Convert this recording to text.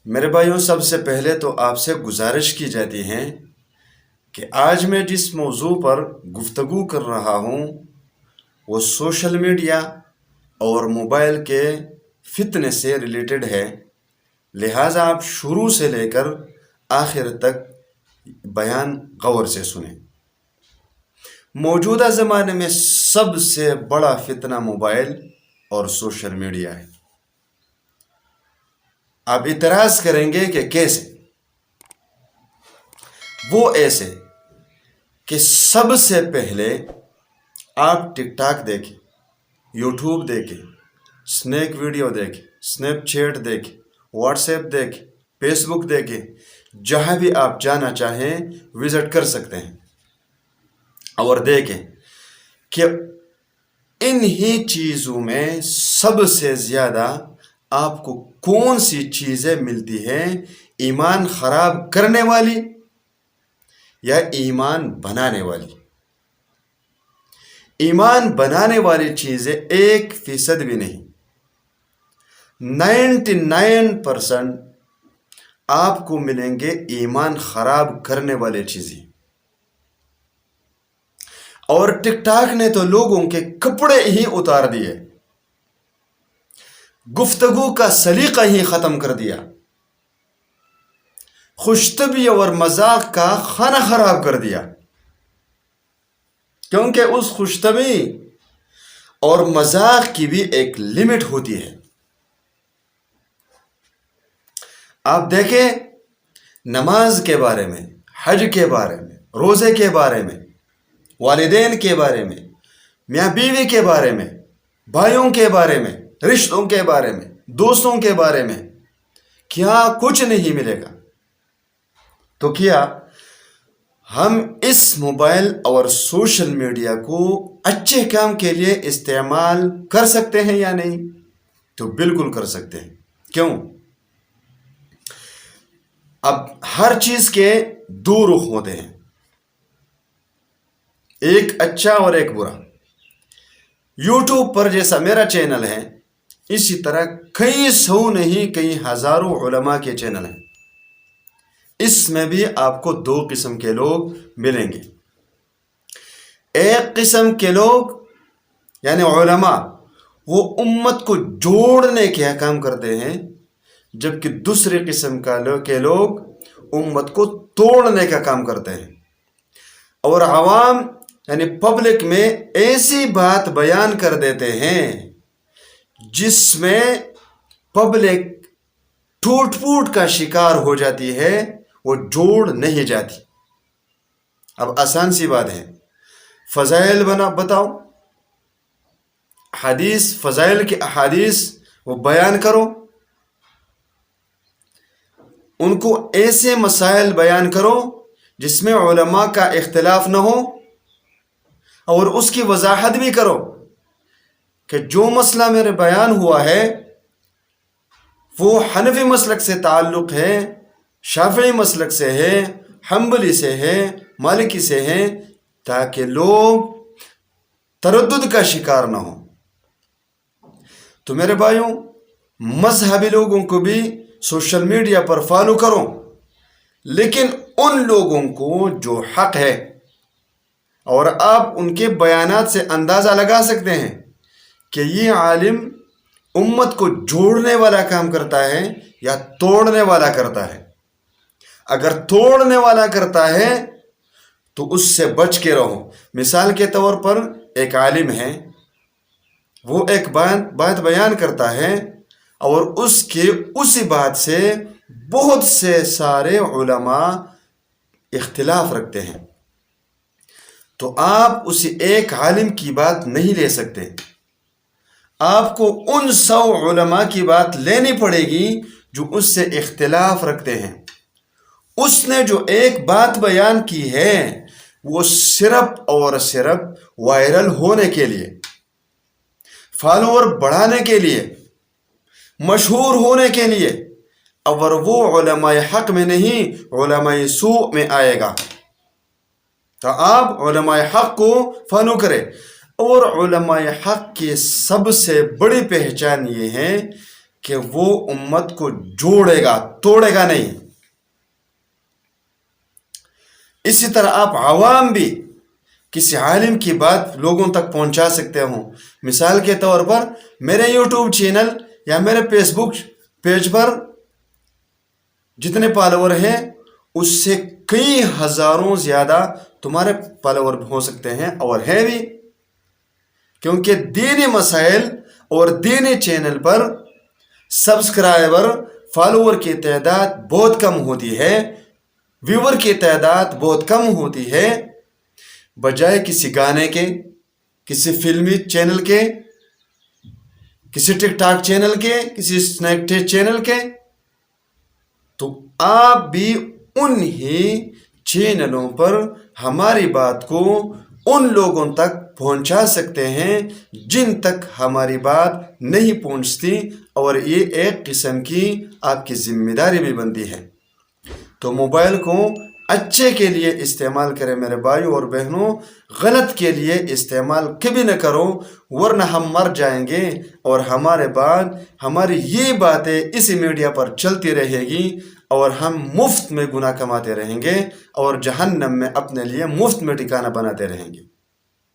میرے بھائیوں، سب سے پہلے تو آپ سے گزارش کی جاتی ہے کہ آج میں جس موضوع پر گفتگو کر رہا ہوں وہ سوشل میڈیا اور موبائل کے فتنے سے ریلیٹڈ ہے، لہٰذا آپ شروع سے لے کر آخر تک بیان غور سے سنیں۔ موجودہ زمانے میں سب سے بڑا فتنہ موبائل اور سوشل میڈیا ہے۔ آپ اعتراض کریں گے کہ کیسے؟ وہ ایسے کہ سب سے پہلے آپ ٹک ٹاک دیکھیں، یوٹیوب دیکھیں، سنیک ویڈیو دیکھیں، سنیپ چیٹ دیکھیں، واٹس ایپ دیکھیں، فیس بک دیکھیں، جہاں بھی آپ جانا چاہیں وزٹ کر سکتے ہیں اور دیکھیں کہ انہی چیزوں میں سب سے زیادہ آپ کو کون سی چیزیں ملتی ہیں، ایمان خراب کرنے والی یا ایمان بنانے والی؟ ایمان بنانے والی چیزیں 1% بھی نہیں، 99% آپ کو ملیں گے ایمان خراب کرنے والے چیزیں۔ اور ٹک ٹاک نے تو لوگوں کے کپڑے ہی اتار دیے، گفتگو کا سلیقہ ہی ختم کر دیا، خوش طبعی اور مذاق کا کھانا خراب کر دیا، کیونکہ اس خوش طبعی اور مذاق کی بھی ایک لمٹ ہوتی ہے۔ آپ دیکھیں، نماز کے بارے میں، حج کے بارے میں، روزے کے بارے میں، والدین کے بارے میں، میاں بیوی کے بارے میں، بھائیوں کے بارے میں، رشتوں کے بارے میں، دوستوں کے بارے میں کیا کچھ نہیں ملے گا؟ تو کیا ہم اس موبائل اور سوشل میڈیا کو اچھے کام کے لیے استعمال کر سکتے ہیں یا نہیں؟ تو بالکل کر سکتے ہیں۔ کیوں؟ اب ہر چیز کے دو رخ ہوتے ہیں، ایک اچھا اور ایک برا۔ یوٹیوب پر جیسا میرا چینل ہے، اسی طرح کئی سو نہیں کئی ہزاروں علماء کے چینل ہیں۔ اس میں بھی آپ کو دو قسم کے لوگ ملیں گے۔ ایک قسم کے لوگ یعنی علماء، وہ امت کو جوڑنے کے کام کرتے ہیں، جبکہ دوسری قسم کے لوگ امت کو توڑنے کا کام کرتے ہیں، اور عوام یعنی پبلک میں ایسی بات بیان کر دیتے ہیں جس میں پبلک ٹوٹ پوٹ کا شکار ہو جاتی ہے، وہ جوڑ نہیں جاتی۔ اب آسان سی بات ہے، فضائل بتاؤ، حدیث، فضائل کے احادیث وہ بیان کرو، ان کو ایسے مسائل بیان کرو جس میں علماء کا اختلاف نہ ہو، اور اس کی وضاحت بھی کرو کہ جو مسئلہ میرے بیان ہوا ہے وہ حنفی مسلک سے تعلق ہے، شافعی مسلک سے ہے، حنبلی سے ہے، مالکی سے ہے، تاکہ لوگ تردد کا شکار نہ ہو۔ تو میرے بھائیوں، مذہبی لوگوں کو بھی سوشل میڈیا پر فالو کرو، لیکن ان لوگوں کو جو حق ہے، اور آپ ان کے بیانات سے اندازہ لگا سکتے ہیں کہ یہ عالم امت کو جوڑنے والا کام کرتا ہے یا توڑنے والا کرتا ہے۔ اگر توڑنے والا کرتا ہے تو اس سے بچ کے رہو۔ مثال کے طور پر ایک عالم ہے، وہ ایک بات بیان کرتا ہے، اور اسی بات سے بہت سے سارے علماء اختلاف رکھتے ہیں، تو آپ اسی ایک عالم کی بات نہیں لے سکتے، آپ کو ان 100 علماء کی بات لینی پڑے گی جو اس سے اختلاف رکھتے ہیں۔ اس نے جو ایک بات بیان کی ہے وہ صرف اور صرف وائرل ہونے کے لیے، فالوور بڑھانے کے لیے، مشہور ہونے کے لیے، اور وہ علماء حق میں نہیں علماء سوء میں آئے گا۔ تو آپ علماء حق کو فالو کریں، اور علماء حق کی سب سے بڑی پہچان یہ ہے کہ وہ امت کو جوڑے گا، توڑے گا نہیں۔ اسی طرح آپ عوام بھی کسی عالم کی بات لوگوں تک پہنچا سکتے ہوں۔ مثال کے طور پر میرے یوٹیوب چینل یا میرے فیس بک پیج پر جتنے فالوور ہیں اس سے کئی ہزاروں زیادہ تمہارے فالوور ہو سکتے ہیں، اور ہیں بھی، کیونکہ دینی مسائل اور دینی چینل پر سبسکرائبر، فالوور کی تعداد بہت کم ہوتی ہے، ویور کی تعداد بہت کم ہوتی ہے، بجائے کسی گانے کے، کسی فلمی چینل کے، کسی ٹک ٹاک چینل کے، کسی اسنیک ٹیج چینل کے۔ تو آپ بھی انہی چینلوں پر ہماری بات کو ان لوگوں تک پہنچا سکتے ہیں جن تک ہماری بات نہیں پہنچتی، اور یہ ایک قسم کی آپ کی ذمہ داری بھی بنتی ہے۔ تو موبائل کو اچھے کے لیے استعمال کریں میرے بھائیوں اور بہنوں، غلط کے لیے استعمال کبھی نہ کرو، ورنہ ہم مر جائیں گے اور ہمارے بعد ہماری یہ باتیں اسی میڈیا پر چلتی رہے گی، اور ہم مفت میں گناہ کماتے رہیں گے اور جہنم میں اپنے لیے مفت میں ٹھکانہ بناتے رہیں گے۔